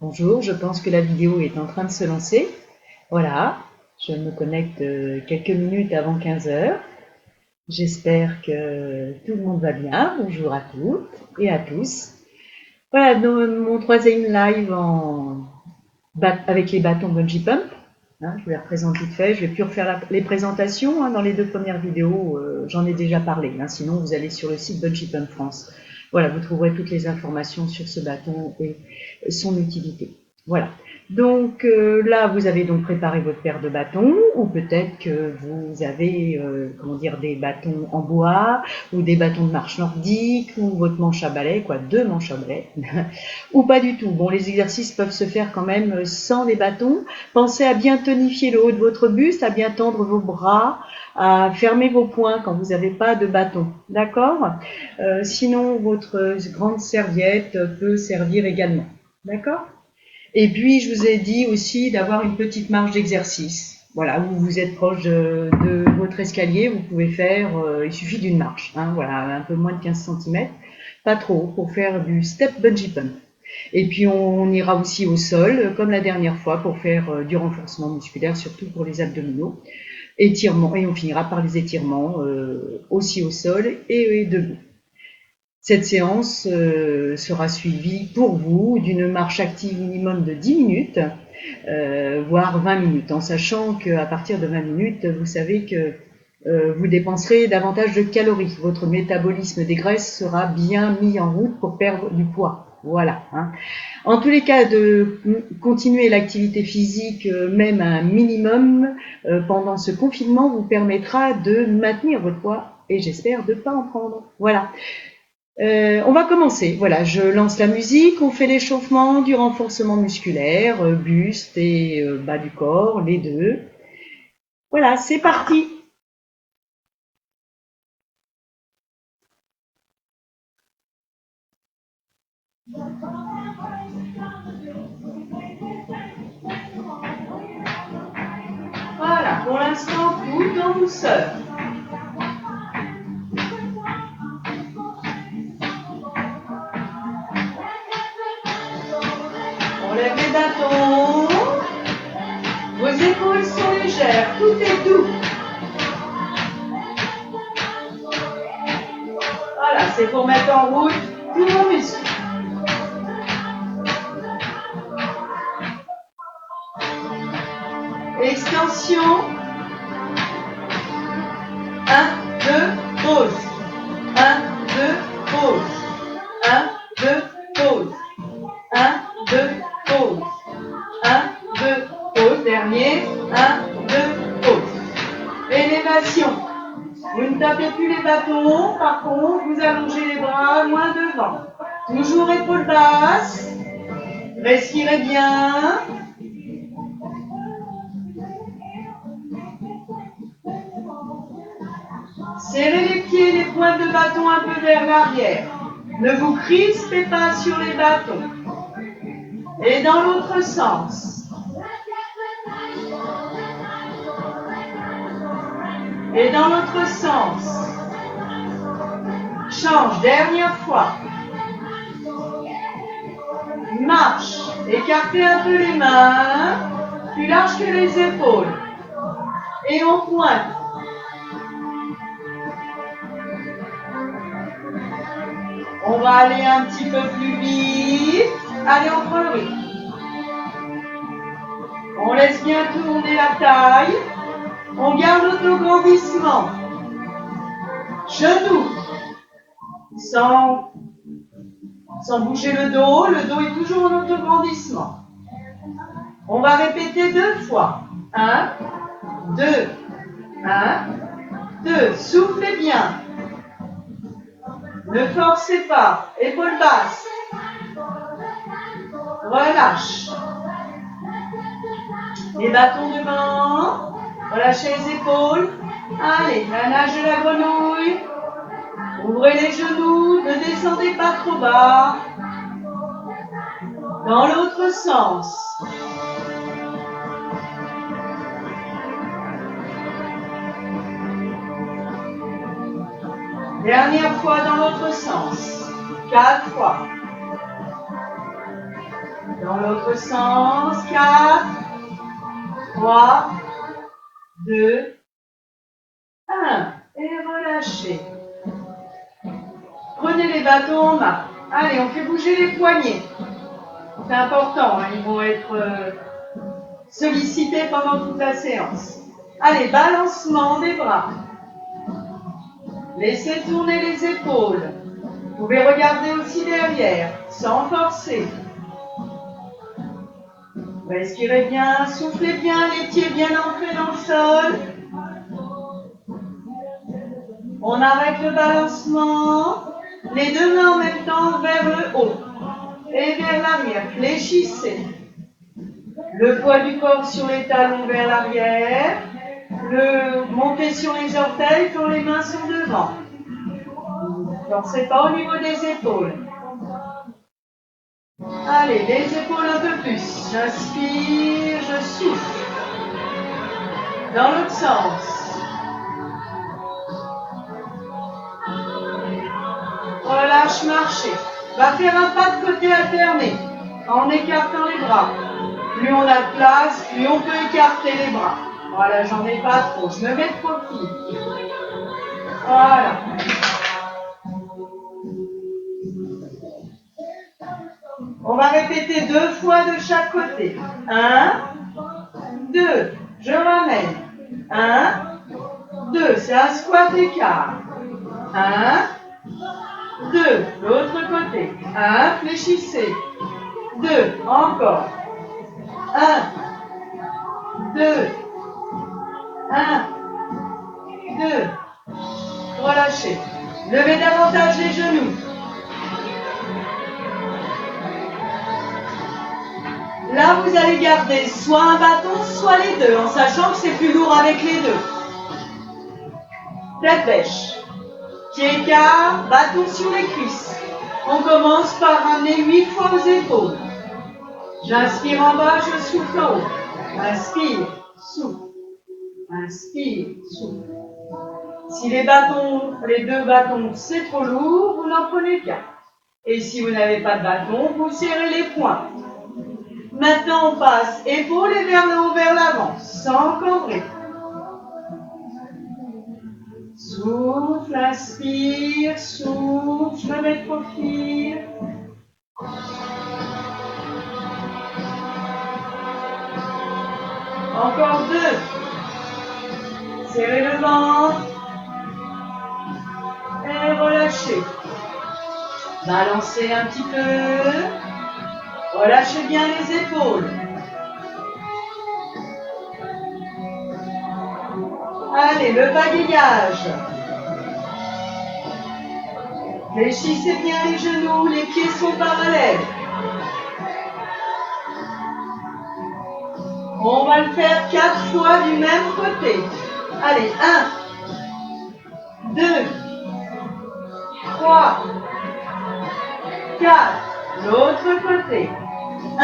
Bonjour, je pense que la vidéo est en train de se lancer. Voilà, je me connecte quelques minutes avant 15 heures. J'espère que tout le monde va bien. Bonjour à toutes et à tous. Voilà, mon troisième live avec les bâtons bungee pump. Je vous les représente vite fait. Je vais plus refaire les présentations. Dans les deux premières vidéos, j'en ai déjà parlé. Sinon, vous allez sur le site Bungee Pump France. Voilà, vous trouverez toutes les informations sur ce bâton et son utilité. Voilà. Donc là, vous avez donc préparé votre paire de bâtons, ou peut-être que vous avez, des bâtons en bois, ou des bâtons de marche nordique, ou votre manche à balai, deux manches à balai, ou pas du tout. Bon, les exercices peuvent se faire quand même sans les bâtons. Pensez à bien tonifier le haut de votre buste, à bien tendre vos bras, à fermer vos poings quand vous n'avez pas de bâton. D'accord ? Sinon, votre grande serviette peut servir également. D'accord ? Et puis, je vous ai dit aussi d'avoir une petite marge d'exercice. Voilà, où vous êtes proche de votre escalier, vous pouvez faire, il suffit d'une marche, voilà, un peu moins de 15 cm, pas trop, pour faire du step bungee pump. Et puis, on ira aussi au sol, comme la dernière fois, pour faire du renforcement musculaire, surtout pour les abdominaux. Étirements, et on finira par les étirements aussi au sol et debout. Cette séance sera suivie pour vous d'une marche active minimum de 10 minutes, voire 20 minutes, en sachant qu'à partir de 20 minutes, vous savez que vous dépenserez davantage de calories. Votre métabolisme des graisses sera bien mis en route pour perdre du poids. Voilà. En tous les cas, de continuer l'activité physique, même à un minimum, pendant ce confinement, vous permettra de maintenir votre poids et j'espère de ne pas en prendre. Voilà. On va commencer. Voilà, je lance la musique, on fait l'échauffement, du renforcement musculaire, buste et bas du corps, les deux. Voilà, c'est parti. Voilà, pour l'instant, tout en douceur. On lève les bâtons. Vos épaules sont légères, tout est doux. Voilà, c'est pour mettre en route tous vos muscles. Extension. 1, 2, pause. 1, 2, pause. 1, 2, pause. 1, 2, pause. 1, 2, pause. Dernier. 1, 2, pause. Élévation. Vous ne tapez plus les bâtons, par contre, vous allongez les bras loin devant. Toujours épaules basses. Respirez bien. Serrez les pieds, les pointes de bâton un peu vers l'arrière. Ne vous crispez pas sur les bâtons. Et dans l'autre sens. Et dans l'autre sens. Change, dernière fois. Marche. Écartez un peu les mains. Plus large que les épaules. Et on pointe. On va aller un petit peu plus vite. Allez, on prend le rythme. On laisse bien tourner la taille. On garde l'autograndissement. Genoux. Sans bouger le dos est toujours en autograndissement. On va répéter 2 fois. 1, 2, 1, 2. Soufflez bien. Ne forcez pas. Épaules basses. Relâche. Les bâtons devant. Relâchez les épaules. Allez, la nage de la grenouille. Ouvrez les genoux. Ne descendez pas trop bas. Dans l'autre sens. Dernière fois dans l'autre sens. 4 fois. Dans l'autre sens, 4, 3, 2, 1. Et relâchez. Prenez les bâtons en main. Allez, on fait bouger les poignets. C'est important, hein, ils vont être sollicités pendant toute la séance. Allez, balancement des bras. Laissez tourner les épaules. Vous pouvez regarder aussi derrière, sans forcer. Respirez bien, soufflez bien, les pieds bien ancrés dans le sol. On arrête le balancement. Les deux mains en même temps vers le haut et vers l'arrière. Fléchissez. Le poids du corps sur les talons vers l'arrière. Montez sur les orteils quand les mains sont devant. Ne forcez pas au niveau des épaules. Allez, les épaules un peu plus. J'inspire, je souffle. Dans l'autre sens. Relâche, marcher. Va faire un pas de côté alterné en écartant les bras. Plus on a de place, plus on peut écarter les bras. Voilà, j'en ai pas trop. Je me mets de profil. Voilà. On va répéter 2 fois de chaque côté. 1, 2. Je ramène. 1, 2. C'est un squat écart. 1, 2. L'autre côté. 1. Fléchissez. 2. Encore. 1, 2. 1, 2. Relâchez. Levez davantage les genoux. Là, vous allez garder soit un bâton, soit les deux, en sachant que c'est plus lourd avec les deux. Tête bêche. Pied écart, bâton sur les cuisses. On commence par ramener 8 fois aux épaules. J'inspire en bas, je souffle en haut. Inspire, souffle. Inspire, souffle. Si les deux bâtons, c'est trop lourd, vous n'en prenez qu'un. Et si vous n'avez pas de bâton, vous serrez les poings. Maintenant, on passe épaules et vers le haut, vers l'avant, sans cambrer. Souffle, inspire, souffle, je me mets de profil. Encore 2. Serrez le ventre. Et relâchez. Balancez un petit peu. Relâchez bien les épaules. Allez, le bagayage. Fléchissez bien les genoux, les pieds sont parallèles. On va le faire 4 fois du même côté. Allez, 1, 2, 3, 4. L'autre côté. 1,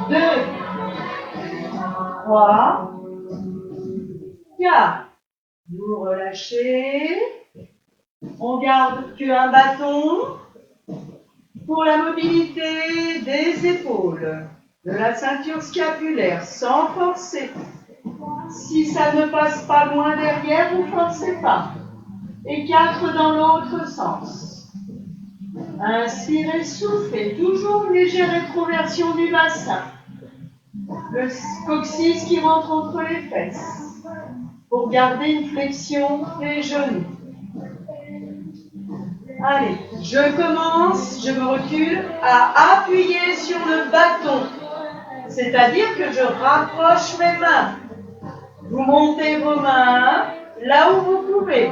2, 3, 4. Vous relâchez. On garde qu'un bâton pour la mobilité des épaules, de la ceinture scapulaire, sans forcer. Si ça ne passe pas loin derrière, vous ne forcez pas. Et 4 dans l'autre sens. Inspirez, soufflez. Toujours une légère rétroversion du bassin. Le coccyx qui rentre entre les fesses. Pour garder une flexion des genoux. Allez, je commence, je me recule à appuyer sur le bâton. C'est-à-dire que je rapproche mes mains. Vous montez vos mains là où vous pouvez.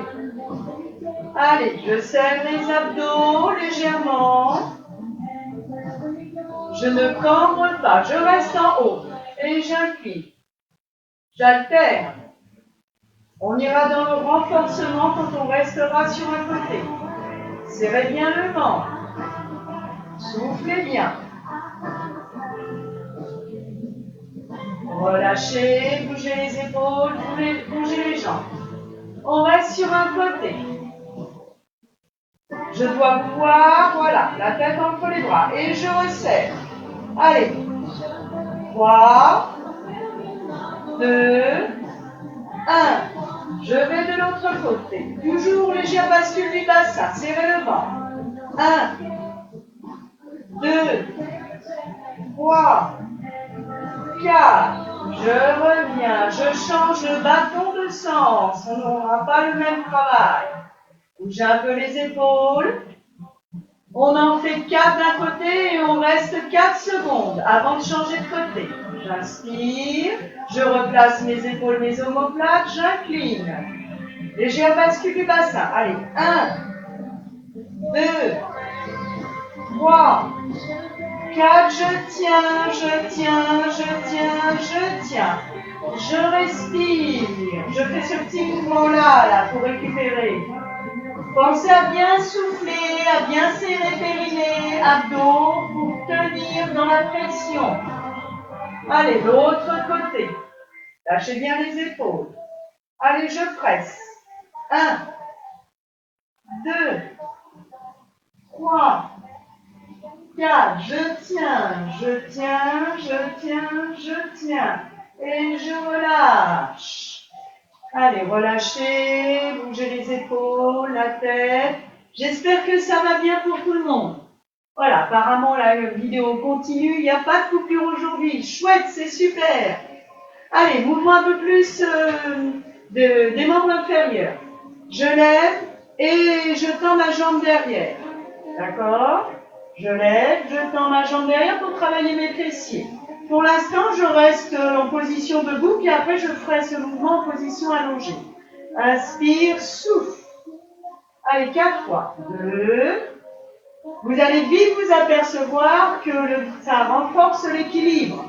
Allez, je serre les abdos légèrement. Je ne cambre pas, je reste en haut et j'incline. J'alterne. On ira dans le renforcement quand on restera sur un côté. Serrez bien le ventre. Soufflez bien. Relâchez, bougez les épaules, bougez les jambes. On reste sur un côté. Je dois vous voir, voilà. Voilà, la tête entre les bras. Et je resserre. Allez. 3, 2, 1. Je vais de l'autre côté. Toujours légère bascule du bassin. Serrez le ventre. 1, 2, 3, 4. Je reviens. Je change le bâton de sens. On n'aura pas le même travail. Bougez un peu les épaules. On en fait 4 d'un côté et on reste 4 secondes avant de changer de côté. J'inspire, je replace mes épaules, mes omoplates, j'incline. Légère bascule du bassin. Allez, 1, 2, 3, 4, je tiens, je tiens, je tiens, je tiens. Je respire. Je fais ce petit mouvement-là pour récupérer. Pensez à bien souffler, à bien serrer périnée, abdos pour tenir dans la pression. Allez, l'autre côté. Lâchez bien les épaules. Allez, je presse. 1, 2, 3, 4. Je tiens, je tiens, je tiens, je tiens. Et je relâche. Allez, relâchez, bougez les épaules, la tête. J'espère que ça va bien pour tout le monde. Voilà, apparemment la vidéo continue, il n'y a pas de coupure aujourd'hui. Chouette, c'est super. Allez, mouvement un peu plus des membres inférieurs. Je lève et je tends ma jambe derrière. D'accord? Je lève, je tends ma jambe derrière pour travailler mes fessiers. Pour l'instant, je reste en position debout, puis après, je ferai ce mouvement en position allongée. Inspire, souffle. Allez, 4 fois. 2. Vous allez vite vous apercevoir que ça renforce l'équilibre.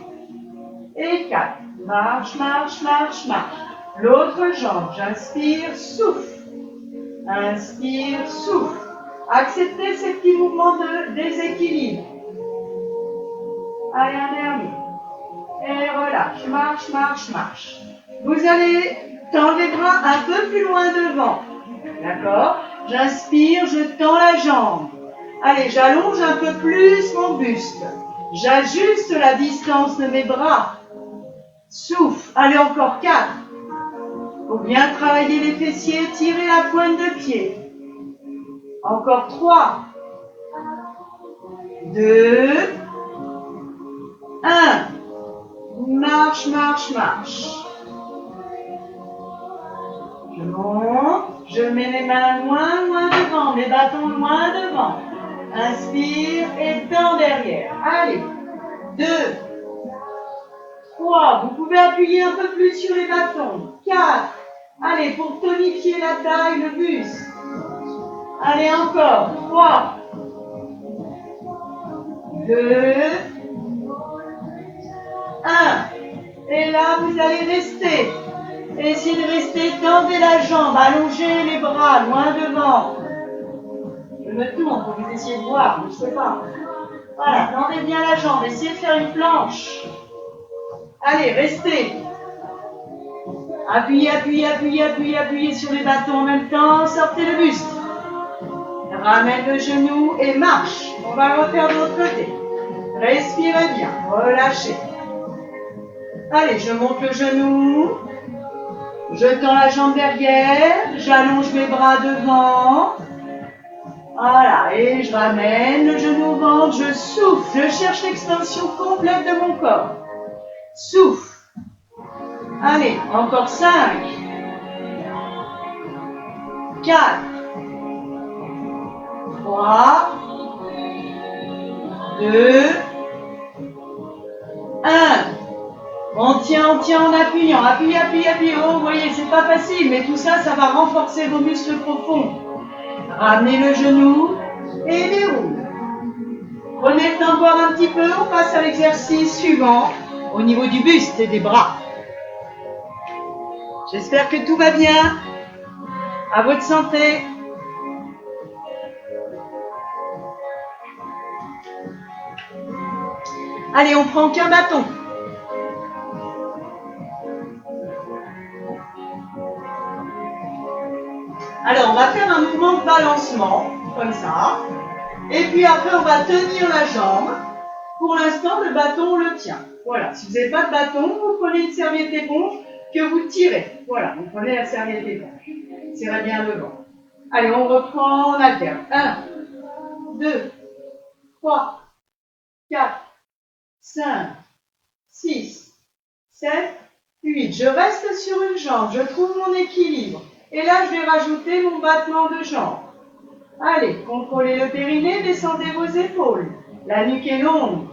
Et 4. Marche, marche, marche, marche. L'autre jambe. J'inspire, souffle. Inspire, souffle. Acceptez ces petits mouvements de déséquilibre. Allez, un dernier. Et relâche, marche, marche, marche. Vous allez tendre les bras un peu plus loin devant. D'accord? J'inspire, je tends la jambe. Allez, j'allonge un peu plus mon buste. J'ajuste la distance de mes bras. Souffle. Allez, encore 4. Faut bien travailler les fessiers, tirer la pointe de pied. Encore 3. 2. 1. Marche, marche, marche. Je monte, je mets mes mains loin, loin devant, mes bâtons loin devant. Inspire et tends derrière. Allez, 2, 3. Vous pouvez appuyer un peu plus sur les bâtons. 4. Allez, pour tonifier la taille, le buste. Allez, encore. 3, 2, 1. Et là, vous allez rester. Essayez de rester, tendez la jambe, allongez les bras, loin devant. Je me tourne pour que vous essayiez de voir, mais je ne sais pas. Voilà, tendez bien la jambe, essayez de faire une planche. Allez, restez. Appuyez, appuyez, appuyez, appuyez, appuyez sur les bâtons en même temps, sortez le buste. Ramène le genou et marche. On va le refaire de l'autre côté. Respirez bien, relâchez. Allez, je monte le genou. Je tends la jambe derrière, j'allonge mes bras devant. Voilà, et je ramène le genou au ventre, je souffle, je cherche l'extension complète de mon corps. Souffle. Allez, encore 5, 4, 3, 2, 1. On tient en appuyant. Appuyez, appuyez, appuyez. Oh, vous voyez, c'est pas facile, mais tout ça, ça va renforcer vos muscles profonds. Ramenez le genou et déroule. Prenez le temps de boire un petit peu. On passe à l'exercice suivant au niveau du buste et des bras. J'espère que tout va bien. À votre santé. Allez, on prend qu'un bâton. Alors, on va faire un mouvement de balancement, comme ça. Et puis après, on va tenir la jambe. Pour l'instant, le bâton, on le tient. Voilà, si vous n'avez pas de bâton, vous prenez une serviette éponge que vous tirez. Voilà, vous prenez la serviette éponge. Tirez bien le vent. Allez, on reprend, on alterne. 1, 2, 3, 4, 5, 6, 7, 8. Je reste sur une jambe, je trouve mon équilibre. Et là, je vais rajouter mon battement de jambe. Allez, contrôlez le périnée, descendez vos épaules. La nuque est longue.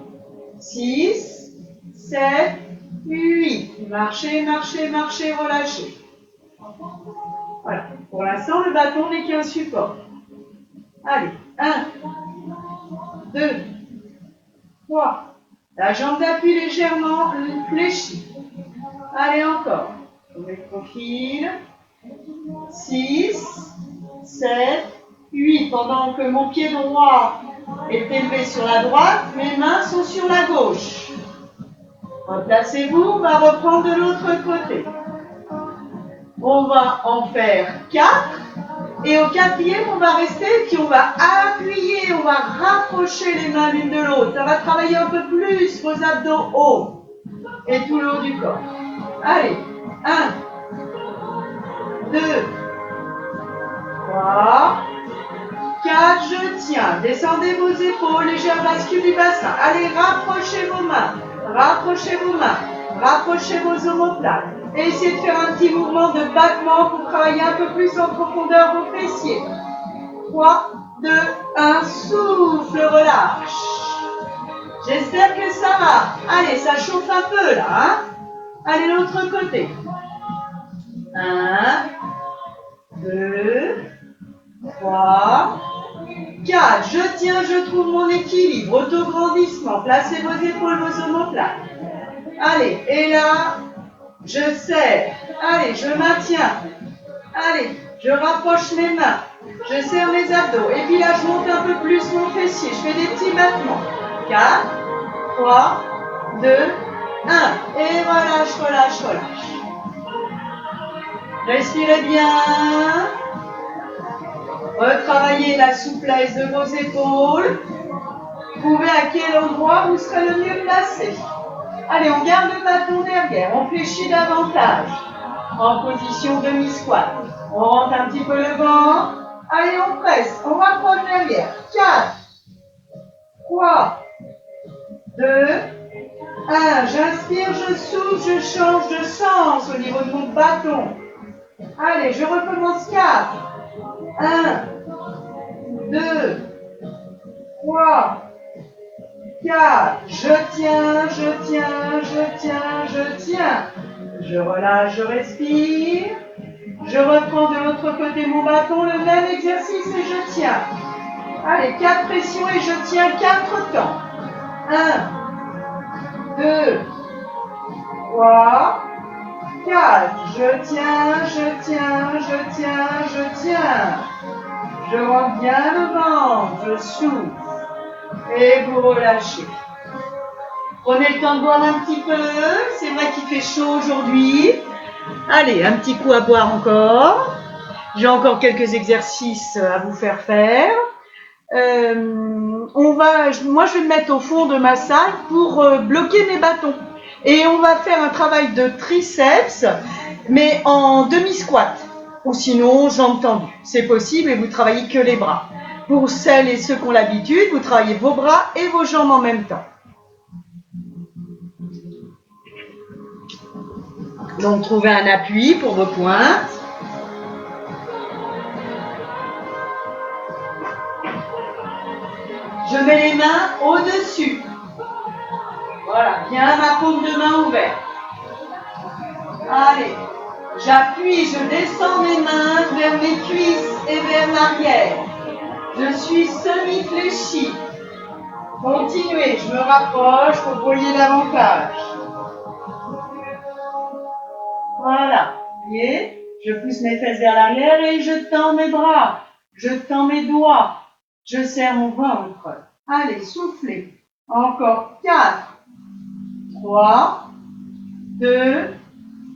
6, 7, 8. Marchez, marchez, marchez, relâchez. Voilà. Pour l'instant, le bâton n'est qu'un support. Allez, 1, 2, 3. La jambe d'appui légèrement fléchie. Allez, encore. On met le profil. 6, 7, 8. Pendant que mon pied droit est élevé sur la droite, mes mains sont sur la gauche. Replacez-vous, on va reprendre de l'autre côté. On va en faire 4. Et au quatrième, on va rester, puis on va appuyer, on va rapprocher les mains l'une de l'autre. Ça va travailler un peu plus vos abdos hauts et tout le haut du corps. Allez, 1, 2, 3, 4, je tiens. Descendez vos épaules, légère bascule du bassin. Allez, rapprochez vos mains, rapprochez vos mains, rapprochez vos omoplates. Et essayez de faire un petit mouvement de battement pour travailler un peu plus en profondeur vos fessiers. 3, 2, 1, souffle, relâche. J'espère que ça va. Allez, ça chauffe un peu là. Hein? Allez, l'autre côté. 1, 2, 3, 4. Je tiens, je trouve mon équilibre. Autograndissement. Placez vos épaules, vos omoplates. Allez, et là, je serre. Allez, je maintiens. Allez, je rapproche mes mains. Je serre mes abdos. Et puis là, je monte un peu plus mon fessier. Je fais des petits battements. 4, 3, 2, 1. Et relâche, relâche, relâche. Respirez bien. Retravaillez la souplesse de vos épaules. Trouvez à quel endroit vous serez le mieux placé. Allez, on garde le bâton derrière. On fléchit davantage. En position demi-squat. On rentre un petit peu le ventre. Allez, on presse. On rapproche derrière. 4, 3, 2, 1. J'inspire, je souffle, je change de sens au niveau de mon bâton. Allez, je recommence. 4, 1, 2, 3, 4. Je tiens, je tiens, je tiens, je tiens. Je relâche, je respire. Je reprends de l'autre côté mon bâton, le même exercice et je tiens. Allez, 4 pressions et je tiens 4 temps. 1, 2, 3, 4. Je tiens, je tiens, je tiens, je tiens. Je rends bien le ventre, je souffle. Et vous relâchez. Prenez le temps de boire un petit peu. C'est vrai qu'il fait chaud aujourd'hui. Allez, un petit coup à boire encore. J'ai encore quelques exercices à vous faire faire. Moi, je vais me mettre au fond de ma salle pour bloquer mes bâtons. Et on va faire un travail de triceps, mais en demi-squat. Ou sinon, jambes tendues. C'est possible et vous travaillez que les bras. Pour celles et ceux qui ont l'habitude, vous travaillez vos bras et vos jambes en même temps. Donc, trouvez un appui pour vos pointes. Je mets les mains au-dessus. Voilà, bien ma paume de main ouverte. Allez, j'appuie, je descends mes mains vers mes cuisses et vers l'arrière. Je suis semi-fléchie. Continuez, je me rapproche pour que vous voyez davantage. Voilà, vous voyez, je pousse mes fesses vers l'arrière et je tends mes bras. Je tends mes doigts. Je serre mon ventre. Allez, soufflez. Encore 4, 3, 2,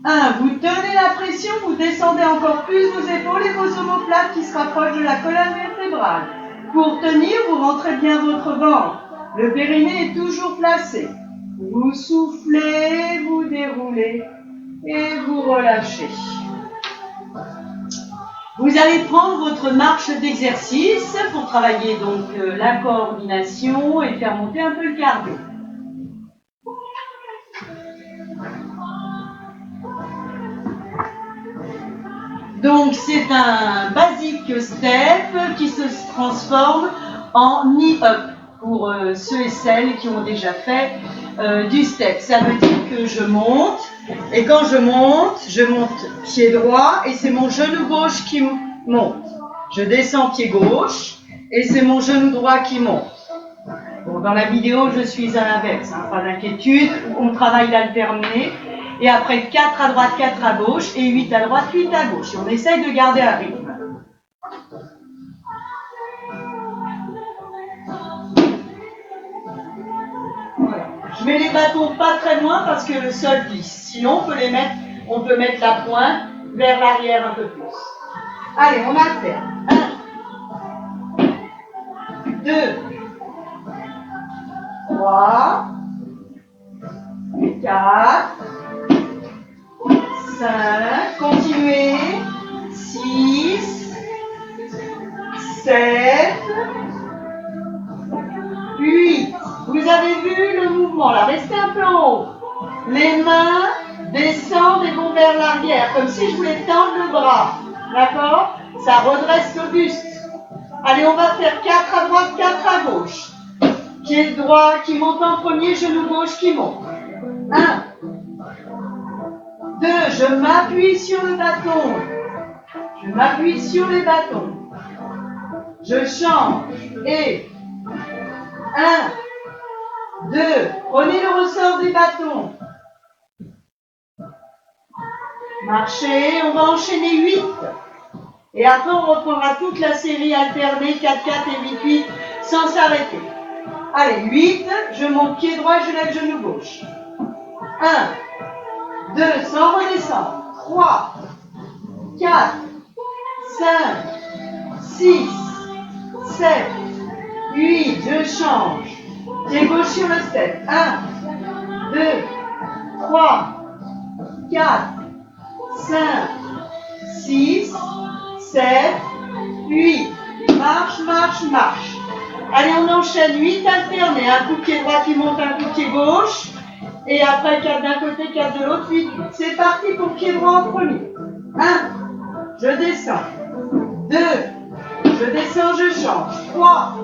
1. Vous tenez la pression, vous descendez encore plus vos épaules et vos omoplates qui se rapprochent de la colonne vertébrale. Pour tenir, vous rentrez bien votre ventre. Le périnée est toujours placé. Vous soufflez, vous déroulez et vous relâchez. Vous allez prendre votre marche d'exercice pour travailler donc la coordination et faire monter un peu le cardio. Donc c'est un basic step qui se transforme en knee-up pour ceux et celles qui ont déjà fait du step. Ça veut dire que je monte et quand je monte pied droit et c'est mon genou gauche qui monte. Je descends pied gauche et c'est mon genou droit qui monte. Bon, dans la vidéo, je suis à l'inverse, hein, pas d'inquiétude, on travaille d'alterner. Et après 4 à droite, 4 à gauche, et 8 à droite, 8 à gauche. Et on essaye de garder un rythme. Voilà. Je mets les bâtons pas très loin parce que le sol glisse. Sinon, on peut mettre la pointe vers l'arrière un peu plus. Allez, on alterne. 1, 2, 3, 4, 5, continuez, 6, 7, 8. Vous avez vu le mouvement là, restez un peu en haut. Les mains descendent et vont vers l'arrière, comme si je voulais tendre le bras. D'accord? Ça redresse le buste. Allez, on va faire 4 à droite, 4 à gauche. Pied droit qui monte en premier, genou gauche qui monte. 1, 2, je m'appuie sur le bâton. Je m'appuie sur les bâtons. Je change. Et 1, 2, prenez le ressort des bâtons. Marchez, on va enchaîner 8. Et après, on reprendra toute la série alternée 4, 4 et 8, 8 sans s'arrêter. Allez, 8, je monte pied droit, je lève genou gauche. 1, 2, sans redescendre. 3, 4, 5, 6, 7, 8, je change. Pied gauche sur le step. 1, 2, 3, 4, 5, 6, 7, 8. Marche, marche, marche. Allez, on enchaîne 8 alternés. Un coup pied droit qui monte, un coup pied gauche. Et après, 4 d'un côté, 4 de l'autre, 8. C'est parti pour pied droit en premier. 1, je descends. 2, je descends, je change. 3,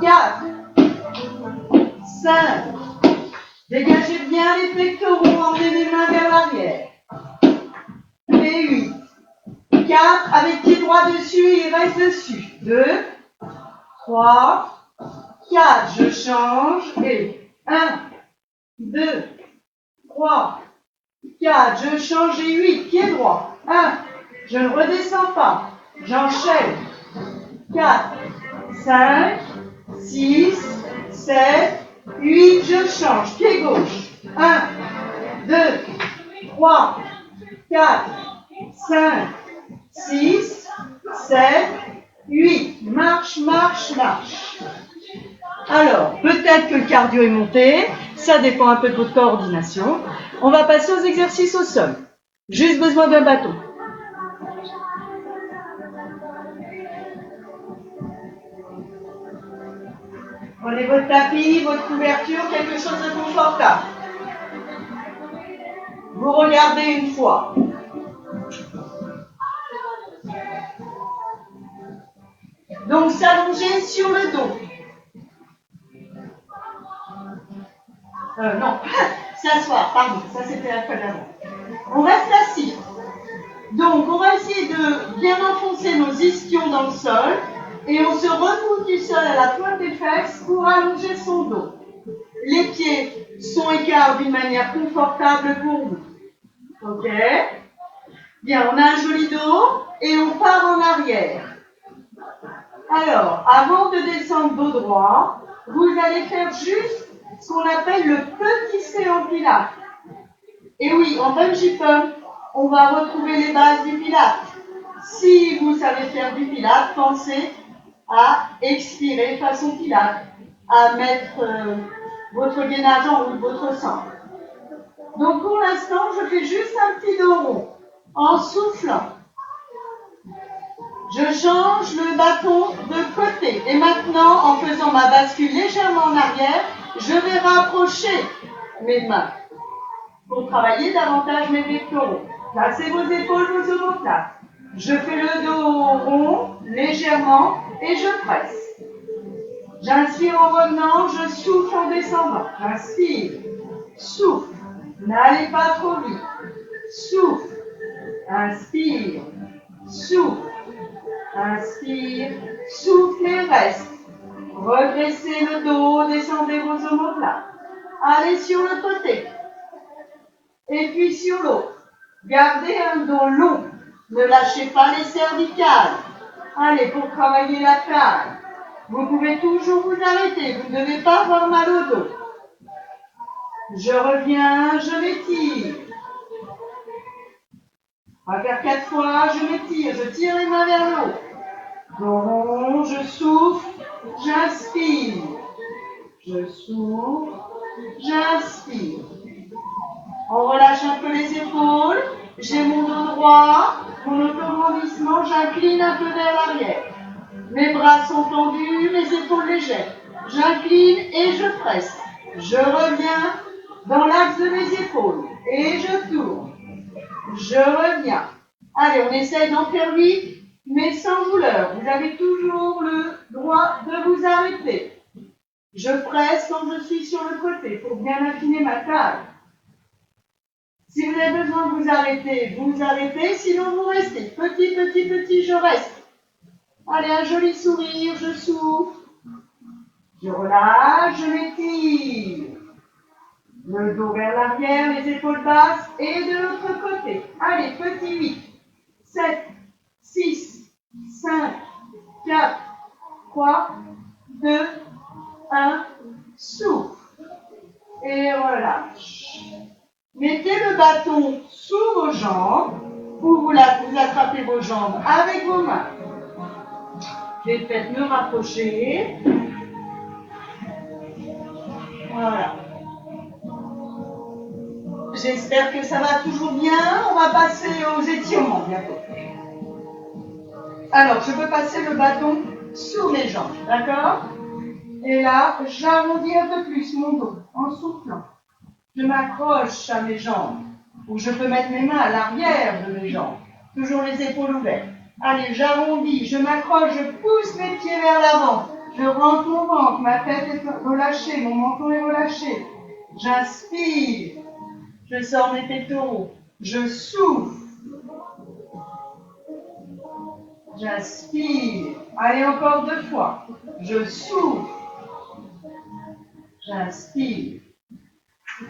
4, 5. Dégagez bien les pectoraux, emmenez les mains vers l'arrière. Et 8. 4, avec pied droit dessus, il reste dessus. 2, 3, 4, je change. Et 1, 2, 3, 4, je change et 8, pied droit. 1, je ne redescends pas. J'enchaîne. 4, 5, 6, 7, 8, je change. Pied gauche. 1, 2, 3, 4, 5, 6, 7, 8. Marche, marche, marche. Alors, peut-être que le cardio est monté. Ça dépend un peu de votre coordination. On va passer aux exercices au sol. Juste besoin d'un bâton. Prenez votre tapis, votre couverture, quelque chose de confortable. Vous regardez une fois. Donc, s'allonger sur le dos. Non, s'asseoir, pardon, ça c'était la fois d'avant. On reste assis. Donc, on va essayer de bien enfoncer nos ischions dans le sol et on se repousse du sol à la pointe des fesses pour allonger son dos. Les pieds sont écarts d'une manière confortable pour vous. Ok? Bien, on a un joli dos et on part en arrière. Alors, avant de descendre dos droit, vous allez faire juste ce qu'on appelle le petit C en pilates. Et oui, en bungee pump, on va retrouver les bases du pilates. Si vous savez faire du pilates, pensez à expirer façon Pilate, à mettre votre gainage en haut de votre centre. Donc pour l'instant, je fais juste un petit dos rond en soufflant. Je change le bâton de côté. Et maintenant, en faisant ma bascule légèrement en arrière, je vais rapprocher mes mains pour travailler davantage mes pectoraux. Placez vos épaules, vos omoplates. Je fais le dos rond, légèrement, et je presse. J'inspire en revenant, je souffle en descendant. J'inspire, souffle. N'allez pas trop vite. Souffle. Inspire, souffle. Inspire, souffle et reste. Redressez le dos, descendez vos omoplates. Allez sur le côté. Et puis sur l'autre. Gardez un dos long. Ne lâchez pas les cervicales. Allez, pour travailler la taille. Vous pouvez toujours vous arrêter. Vous ne devez pas avoir mal au dos. Je reviens, je m'étire. On va faire 4 fois, je m'étire. Je tire les mains vers le haut. Donc, je souffle, j'inspire. Je souffle, j'inspire. On relâche un peu les épaules. J'ai mon dos droit, mon auto-grandissement, j'incline un peu vers l'arrière. Mes bras sont tendus, mes épaules légères. J'incline et je presse. Je reviens dans l'axe de mes épaules et je tourne. Je reviens. Allez, on essaye d'en faire vite, mais sans douleur. Vous avez toujours le droit de vous arrêter. Je presse quand je suis sur le côté pour bien affiner ma taille. Si vous avez besoin de vous arrêtez, sinon vous restez. Petit, petit, petit, je reste. Allez, un joli sourire, je souffle. Je relâche, je m'étire. Le dos vers l'arrière, les épaules basses et de l'autre côté. Allez, petit 8, 7, 6, 5, 4, 3, 2, 1, souffle. Et relâche. Mettez le bâton sous vos jambes ou vous attrapez vos jambes avec vos mains. Je vais peut-être me rapprocher. Voilà. J'espère que ça va toujours bien. On va passer aux étirements bientôt. Alors, je peux passer le bâton sur mes jambes, d'accord? Et là, j'arrondis un peu plus mon dos en soufflant. Je m'accroche à mes jambes. Ou je peux mettre mes mains à l'arrière de mes jambes. Toujours les épaules ouvertes. Allez, j'arrondis, je m'accroche, je pousse mes pieds vers l'avant. Je rentre mon ventre, ma tête est relâchée, mon menton est relâché. J'inspire. Je sors mes pectoraux. Je souffle. J'inspire. Allez, encore 2 fois. Je souffle. J'inspire.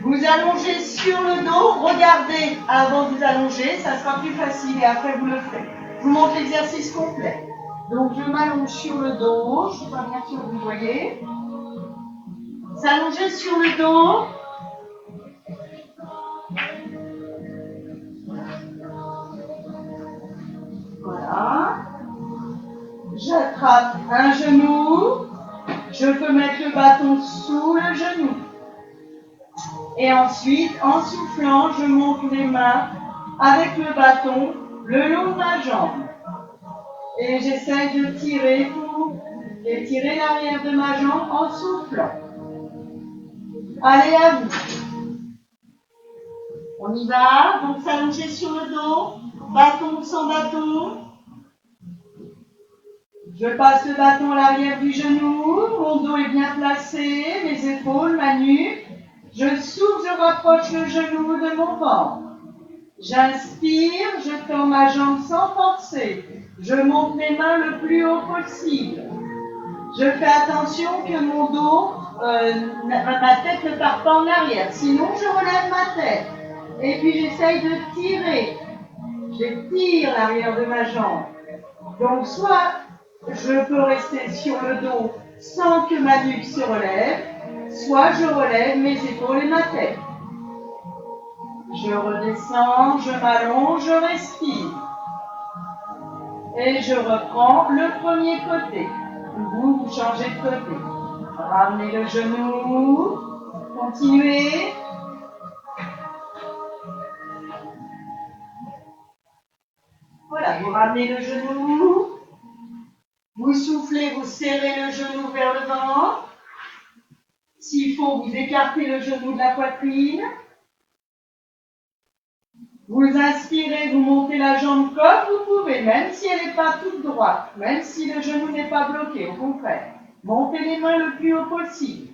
Vous allongez sur le dos. Regardez avant de vous allonger. Ça sera plus facile et après vous le ferez. Je vous montre l'exercice complet. Donc, je m'allonge sur le dos. Je ne sais pas bien sûr vous voyez. S'allonger sur le dos. Voilà. J'attrape un genou. Je peux mettre le bâton sous le genou. Et ensuite, en soufflant, je monte les mains avec le bâton le long de ma jambe. Et j'essaie de tirer pour étirer l'arrière de ma jambe en soufflant. Allez, à vous. On y va. Donc, s'allonger sur le dos. Bâton sans bâton. Je passe le bâton à l'arrière du genou. Mon dos est bien placé. Mes épaules, ma nuque. Je souffle, je rapproche le genou de mon ventre. J'inspire, je tends ma jambe sans forcer. Je monte mes mains le plus haut possible. Je fais attention que mon dos, ma tête ne parte pas en arrière. Sinon, je relève ma tête. Et puis, j'essaye de tirer. J'étire l'arrière de ma jambe. Donc, soit je peux rester sur le dos sans que ma nuque se relève, soit je relève mes épaules et ma tête. Je redescends, je m'allonge, je respire. Et je reprends le premier côté. Vous changez de côté. Ramenez le genou. Continuez. Voilà, vous ramenez le genou. Vous soufflez, vous serrez le genou vers le ventre. S'il faut, vous écartez le genou de la poitrine. Vous inspirez, vous montez la jambe comme vous pouvez, même si elle n'est pas toute droite, même si le genou n'est pas bloqué, au contraire. Montez les mains le plus haut possible.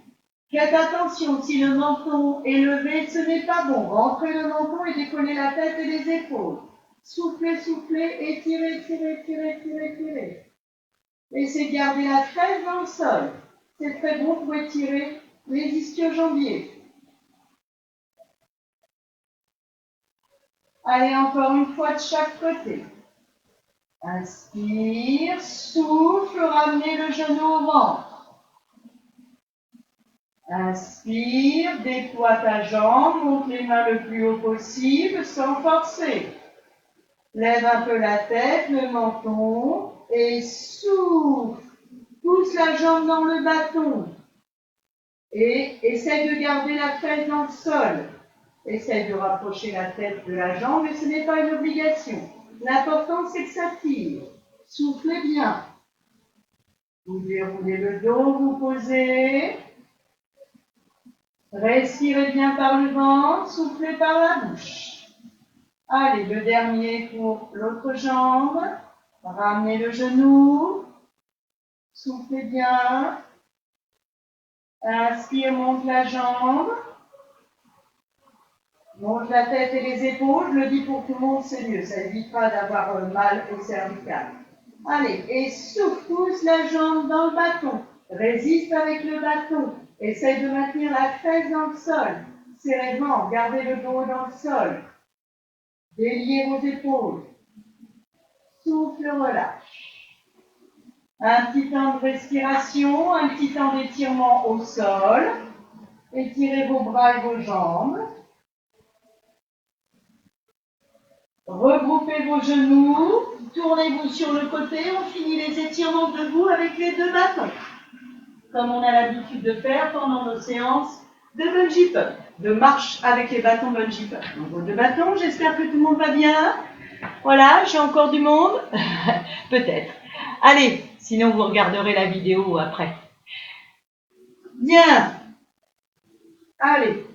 Faites attention, si le menton est levé, ce n'est pas bon. Rentrez le menton et décollez la tête et les épaules. Soufflez, soufflez, étirez, étirez, étirez, étirez, étirez. Laissez garder la tresse dans le sol. C'est très bon pour étirer les ischio-jambiers. Allez, encore une fois de chaque côté. Inspire, souffle, ramenez le genou au ventre. Inspire, déploie ta jambe, monte les mains le plus haut possible sans forcer. Lève un peu la tête, le menton et souffle. Pousse la jambe dans le bâton et essaye de garder la tête dans le sol. Essaye de rapprocher la tête de la jambe, mais ce n'est pas une obligation. L'important, c'est que ça tire. Soufflez bien. Vous déroulez le dos, vous posez. Respirez bien par le ventre, soufflez par la bouche. Allez, le dernier pour l'autre jambe. Ramenez le genou. Soufflez bien. Inspire, monte la jambe. Monte la tête et les épaules. Je le dis pour tout le monde, c'est mieux. Ça évitera d'avoir mal au cervical. Allez, et souffle, pousse la jambe dans le bâton. Résiste avec le bâton. Essaye de maintenir la tresse dans le sol. Serrez le ventre, gardez le dos dans le sol. Déliez vos épaules. Souffle, relâche. Un petit temps de respiration, un petit temps d'étirement au sol. Étirez vos bras et vos jambes. Regroupez vos genoux. Tournez-vous sur le côté. On finit les étirements debout avec les deux bâtons. Comme on a l'habitude de faire pendant nos séances de bungee pump, de marche avec les bâtons bungee pump. Donc vos deux bâtons, j'espère que tout le monde va bien. Voilà, j'ai encore du monde. Peut-être. Allez, sinon vous regarderez la vidéo après. Bien. Allez.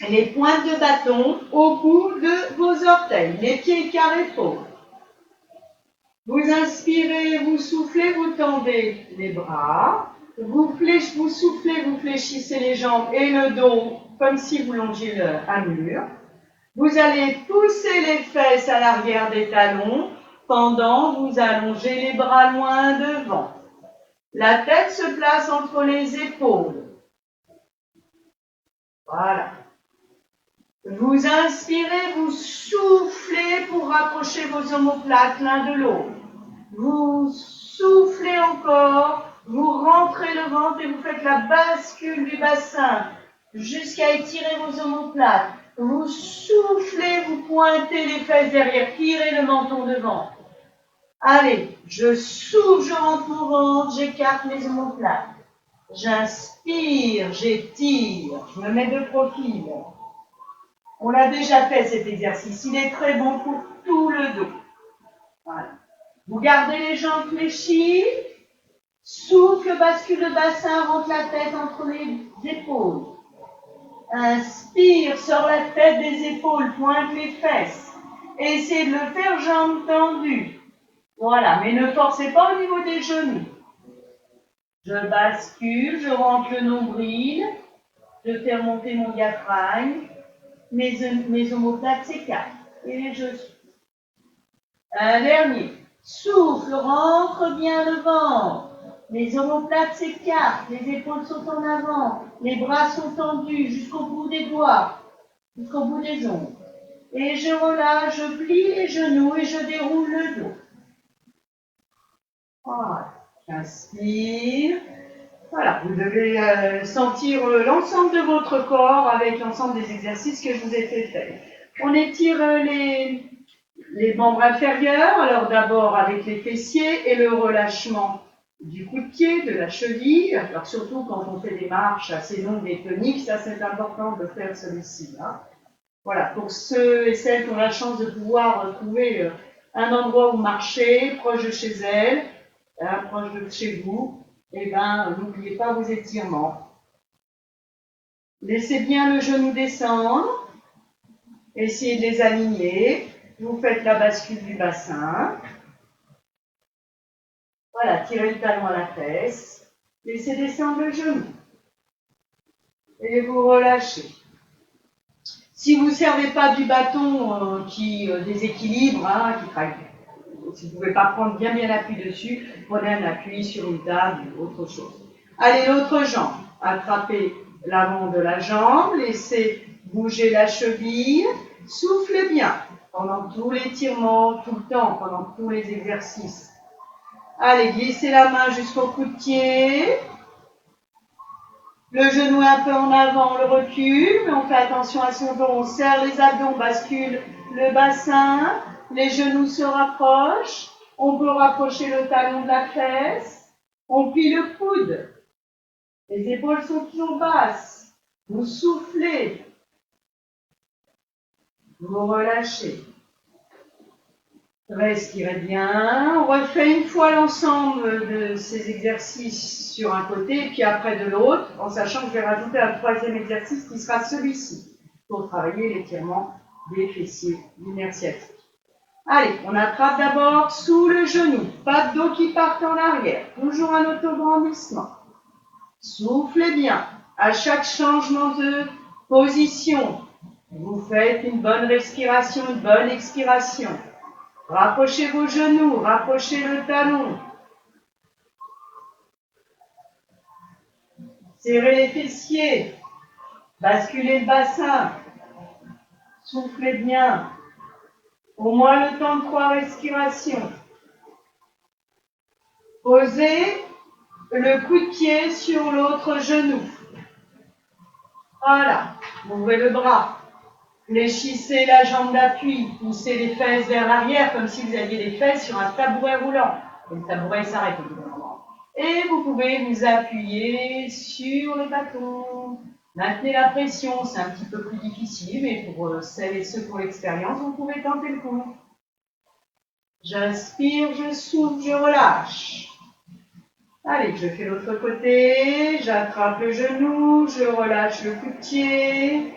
Les pointes de bâton au bout de vos orteils, les pieds carrés épaules. Vous inspirez, vous soufflez, vous tendez les bras. Vous soufflez, vous fléchissez les jambes et le dos comme si vous longiez un mur. Vous allez pousser les fesses à l'arrière des talons pendant vous allongez les bras loin devant. La tête se place entre les épaules. Voilà. Vous inspirez, vous soufflez pour rapprocher vos omoplates l'un de l'autre. Vous soufflez encore, vous rentrez le ventre et vous faites la bascule du bassin jusqu'à étirer vos omoplates. Vous soufflez, vous pointez les fesses derrière, tirez le menton devant. Allez, je souffle, je rentre mon ventre, j'écarte mes omoplates. J'inspire, j'étire, je me mets de profil. On l'a déjà fait cet exercice, il est très bon pour tout le dos. Voilà. Vous gardez les jambes fléchies, souffle, bascule le bassin, rentre la tête entre les épaules. Inspire, sors la tête des épaules, pointe les fesses. Essayez de le faire jambes tendues. Voilà, mais ne forcez pas au niveau des genoux. Je bascule, je rentre le nombril, je fais remonter mon diaphragme. Mes omoplates s'écartent et je souffle. Un dernier. Souffle, rentre bien le ventre. Les omoplates s'écartent, les épaules sont en avant, les bras sont tendus jusqu'au bout des doigts, jusqu'au bout des ongles. Et je relâche, je plie les genoux et je déroule le dos. Voilà. J'inspire. Voilà, vous devez sentir l'ensemble de votre corps avec l'ensemble des exercices que je vous ai fait faire. On étire les membres inférieurs, alors d'abord avec les fessiers et le relâchement du coup de pied, de la cheville. Alors surtout quand on fait des marches assez longues et toniques, ça c'est important de faire celui-ci. Hein. Voilà, pour ceux et celles qui ont la chance de pouvoir trouver un endroit où marcher, proche de chez elles, hein, proche de chez vous, et ben n'oubliez pas vos étirements. Laissez bien le genou descendre. Essayez de les aligner. Vous faites la bascule du bassin. Voilà, tirez le talon à la fesse. Laissez descendre le genou. Et vous relâchez. Si vous ne servez pas du bâton qui déséquilibre, hein, qui travaille, si vous ne pouvez pas prendre bien appui dessus, prenez un appui sur une table ou autre chose. Allez, l'autre jambe. Attrapez l'avant de la jambe. Laissez bouger la cheville. Soufflez bien pendant tout l'étirement, tout le temps, pendant tous les exercices. Allez, glissez la main jusqu'au coup de pied. Le genou un peu en avant, on le recule, mais on fait attention à son dos. On serre les abdos, on bascule le bassin. Les genoux se rapprochent. On peut rapprocher le talon de la fesse. On plie le coude. Les épaules sont toujours basses. Vous soufflez. Vous relâchez. Respirez bien. On refait une fois l'ensemble de ces exercices sur un côté et puis après de l'autre, en sachant que je vais rajouter un troisième exercice qui sera celui-ci pour travailler l'étirement des fessiers, du nerf sciatique. Allez, on attrape d'abord sous le genou, pas de dos qui partent en arrière, toujours un autograndissement. Soufflez bien. À chaque changement de position, vous faites une bonne respiration, une bonne expiration. Rapprochez vos genoux, rapprochez le talon. Serrez les fessiers. Basculez le bassin. Soufflez bien. Au moins le temps de 3 respirations. Posez le coup de pied sur l'autre genou. Voilà. Ouvrez le bras. Fléchissez la jambe d'appui. Poussez les fesses vers l'arrière comme si vous aviez les fesses sur un tabouret roulant. Et le tabouret s'arrête au bout d'un moment. Et vous pouvez vous appuyer sur le bâton. Maintenez la pression, c'est un petit peu plus difficile, mais pour celles et ceux qui ont l'expérience, vous pouvez tenter le coup. J'inspire, je souffle, je relâche. Allez, je fais l'autre côté, j'attrape le genou, je relâche le coup de pied.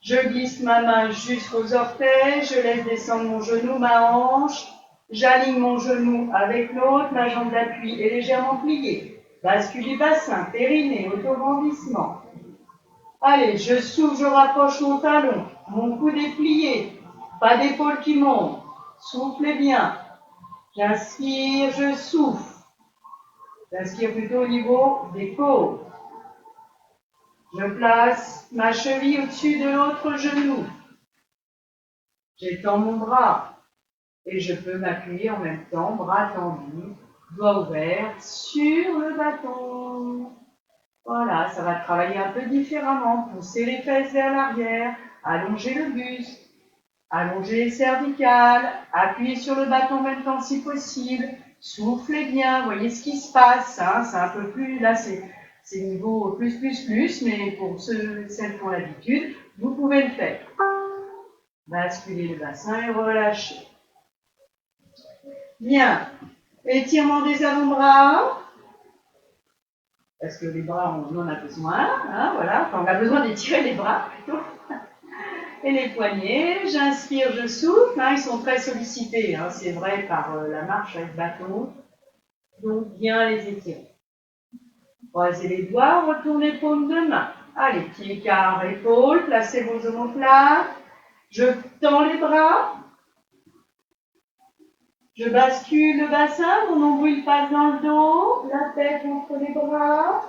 Je glisse ma main jusqu'aux orteils, je laisse descendre mon genou, ma hanche. J'aligne mon genou avec l'autre, ma jambe d'appui est légèrement pliée. Bascule du bassin, périnée, autograndissement. Allez, je souffle, je rapproche mon talon. Mon coude est plié. Pas d'épaule qui monte. Soufflez bien. J'inspire, je souffle. J'inspire plutôt au niveau des côtes. Je place ma cheville au-dessus de l'autre genou. J'étends mon bras et je peux m'appuyer en même temps, bras tendus, doigts ouverts, sur le bâton. Voilà, ça va travailler un peu différemment. Pousser les fesses vers l'arrière, allonger le buste, allonger les cervicales, appuyer sur le bâton en même temps si possible. Soufflez bien, voyez ce qui se passe. Hein, c'est un peu plus, là c'est niveau plus, mais pour ceux et celles qui ont l'habitude, vous pouvez le faire. Basculez le bassin et relâchez. Bien. Étirement des avant-bras. Parce que les bras, on en a besoin. Hein, voilà. Enfin, on a besoin d'étirer les bras plutôt. Et les poignets. J'inspire, je souffle. Hein, ils sont très sollicités. Hein, c'est vrai par la marche avec bâton. Donc, bien les étirer. Croisez les doigts, retournez paume de main. Allez, pied quart, épaule, placez vos omoplates. Je tends les bras. Je bascule le bassin, mon nombril passe dans le dos, la tête entre les bras.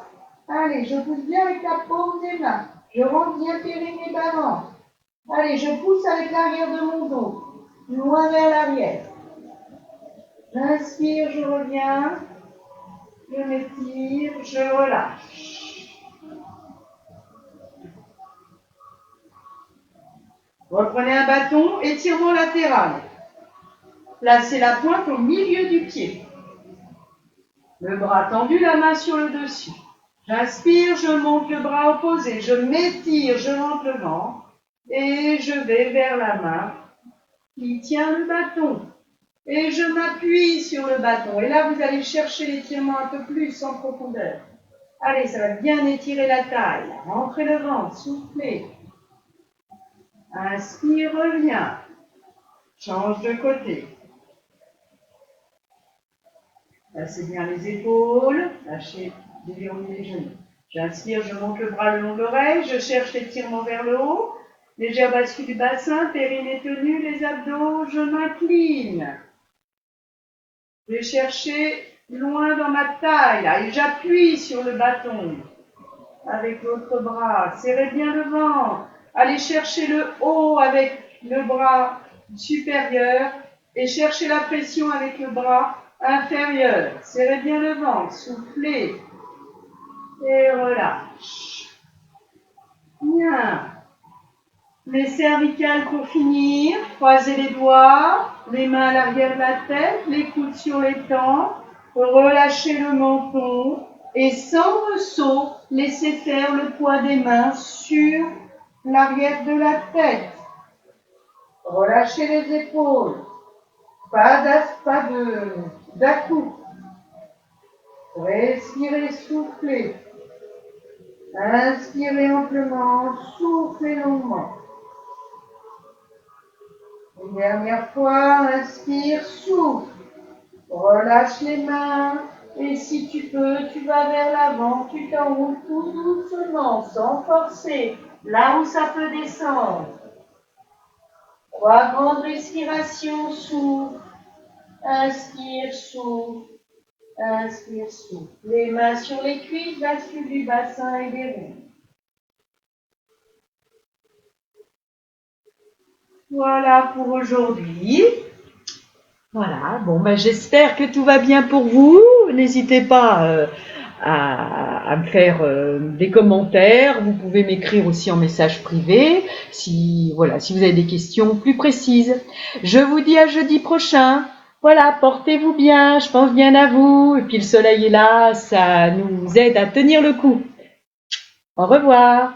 Allez, je pousse bien avec la paume des mains. Je rentre bien périnée d'avant. Allez, je pousse avec l'arrière de mon dos, loin vers l'arrière. J'inspire, je reviens. Je m'étire, je relâche. Reprenez un bâton, étirement latéral. Placez la pointe au milieu du pied. Le bras tendu, la main sur le dessus. J'inspire, je monte le bras opposé. Je m'étire, je monte le ventre. Et je vais vers la main qui tient le bâton. Et je m'appuie sur le bâton. Et là, vous allez chercher l'étirement un peu plus en profondeur. Allez, ça va bien étirer la taille. Rentrez le ventre, soufflez. Inspire, reviens. Change de côté. Passez bien les épaules. Lâchez, déverrouillez les genoux. J'inspire, je monte le bras le long de l'oreille. Je cherche l'étirement vers le haut. Légère bascule du bassin, périnée tenu, les abdos, je m'incline. Je vais chercher loin dans ma taille, là, et j'appuie sur le bâton avec l'autre bras. Serrez bien le ventre. Allez chercher le haut avec le bras supérieur et cherchez la pression avec le bras inférieur. Serrez bien le ventre, soufflez et relâche. Bien. Les cervicales pour finir, croisez les doigts, les mains à l'arrière de la tête, les coudes sur les tempes, relâchez le menton et sans ressaut, laissez faire le poids des mains sur l'arrière de la tête. Relâchez les épaules, pas d'à-coups. Respirez, soufflez. Inspirez amplement, soufflez longuement. Une dernière fois, inspire, souffle. Relâche les mains. Et si tu peux, tu vas vers l'avant, tu t'enroules tout doucement, sans forcer, là où ça peut descendre. 3 grandes respirations, souffle. Inspire, souffle. Inspire, souffle. Les mains sur les cuisses, bascule du bassin et des roues. Voilà pour aujourd'hui. Voilà, bon, ben, j'espère que tout va bien pour vous. N'hésitez pas à me faire des commentaires. Vous pouvez m'écrire aussi en message privé si vous avez des questions plus précises. Je vous dis à jeudi prochain. Voilà, portez-vous bien, je pense bien à vous. Et puis le soleil est là, ça nous aide à tenir le coup. Au revoir.